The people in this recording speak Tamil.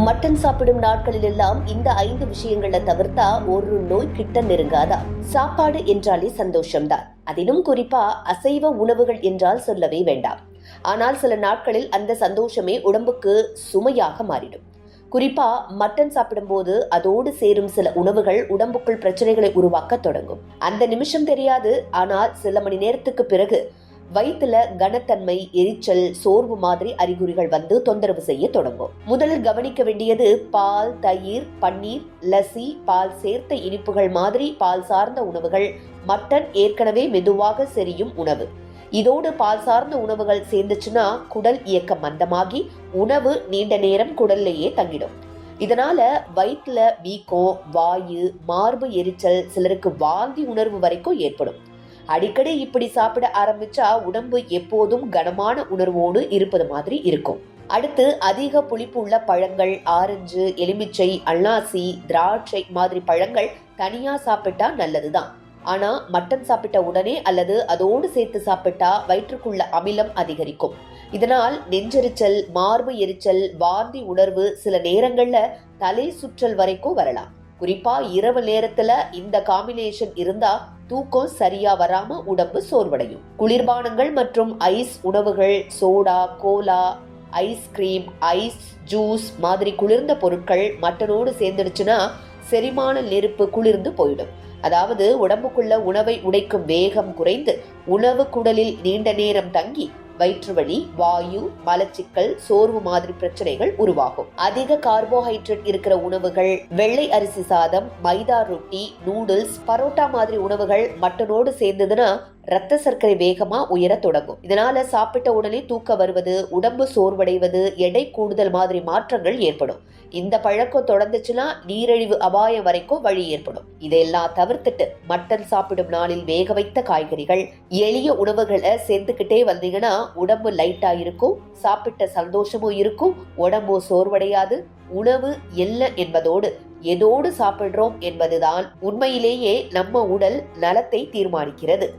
மட்டன் சாப்பிடும் நாட்களில் எல்லாம் இந்த 5 விஷயங்களை தவிர்த்தா ஒரு நோய் கிட்ட நெருங்காதா. சாப்பாடு என்றாலே சந்தோஷம்தான். அதிலும் குறிப்பா அசைவ உணவுகள் என்றால் சொல்லவே வேண்டாம். ஆனால் சில நாட்களில் அந்த சந்தோஷமே உடம்புக்கு சுமையாக மாறிடும். குறிப்பா மட்டன் சாப்பிடும்போது அதோடு சேரும் சில உணவுகள் உடம்புக்குள் பிரச்சனைகளை உருவாக்க தொடங்கும். அந்த நிமிஷம் தெரியாது, ஆனால் சில மணி நேரத்துக்கு பிறகு வயிற்றுல கனத்தன்மை, எரிச்சல், சோர்வு மாதிரி அறிகுறிகள் வந்து தொந்தரவு செய்ய தொடங்கும். முதலில் கவனிக்க வேண்டியது பால், தயிர், பன்னீர், லஸ்ஸி, பால் சேர்த்த இனிப்புகள் மாதிரி பால் சார்ந்த உணவுகள். மட்டன் ஏற்கனவே மெதுவாக செரியும் உணவு. இதோடு பால் சார்ந்த உணவுகள் சேர்ந்துச்சுன்னா குடல் இயக்கம் மந்தமாகி உணவு நீண்ட நேரம் குடல்லையே தங்கிடும். இதனால வயிற்றுல வீக்கம், வாயு, மார்பு எரிச்சல், சிலருக்கு வாந்தி உணர்வு வரைக்கும் ஏற்படும். அடிக்கடி இப்படி சாப்பிட ஆரம்பிச்சா உடம்பு எப்போதும் கனமான உணர்வோடு இருப்பது மாதிரி இருக்கும். அடுத்து அதிக புளிப்பு உள்ள பழங்கள், ஆரஞ்சு, எலுமிச்சை, அன்னாசி, திராட்சை மாதிரி பழங்கள் தனியா சாப்பிட்டா நல்லதுதான். ஆனா மட்டன் சாப்பிட்ட உடனே அல்லது அதோடு சேர்த்து சாப்பிட்டா வயிற்றுக்குள்ள அமிலம் அதிகரிக்கும். இதனால் நெஞ்செரிச்சல், மார்பு எரிச்சல், வாந்தி உணர்வு, சில நேரங்கள்ல தலை சுற்றல் வரைக்கும் வரலாம். குறிப்பா இரவு நேரத்துல இந்த காம்பினேஷன் இருந்தா தூக்கம் சரியா வராம உடம்பு சோர்வடையும். குளிர்பானங்கள் மற்றும் ஐஸ் உணவுகள், soda, cola, ice cream, ice juice மாதிரி குளிர்ந்த பொருட்கள் மட்டனோடு சேர்ந்துடுச்சுன்னா செரிமான நெருப்பு குளிர்ந்து போயிடும். அதாவது உடம்புக்குள்ள உணவை உடைக்கும் வேகம் குறைந்து உணவு குடலில் நீண்ட நேரம் தங்கி வயிற்று வலி, வாயு, மலச்சிக்கல், சோர்வு மாதிரி பிரச்சனைகள் உருவாகும். அதிக கார்போஹைட்ரேட் இருக்கிற உணவுகள், வெள்ளை அரிசி சாதம், மைதா ரொட்டி, நூடுல்ஸ், பரோட்டா மாதிரி உணவுகள் மட்டனோடு சேர்ந்ததுன்னா ரத்த சர்க்கரை வேகமா உயர தொடங்கும். இதனால சாப்பிட்ட உடனே தூக்க வருவது, உடம்பு சோர்வடைவது, எடை கூடுதல் மாதிரி மாற்றங்கள் ஏற்படும். இந்த பழக்கம் தொடர்ந்துச்சுன்னா நீரிழிவு அபாயம் வரைக்கும் வழி ஏற்படும். இதையெல்லாம் தவிர்த்துட்டு மட்டன் சாப்பிடும் நாளில் வேக வைத்த காய்கறிகள், எளிய உணவுகளை சேர்த்துக்கிட்டே வந்தீங்கன்னா உடம்பு லைட்டா இருக்கும், சாப்பிட்ட சந்தோஷமும் இருக்கும், உடம்பு சோர்வடையாது. உணவு என்ன என்பதோடு எதோடு சாப்பிடுறோம் என்பதுதான் உண்மையிலேயே நம்ம உடல் நலத்தை தீர்மானிக்கிறது.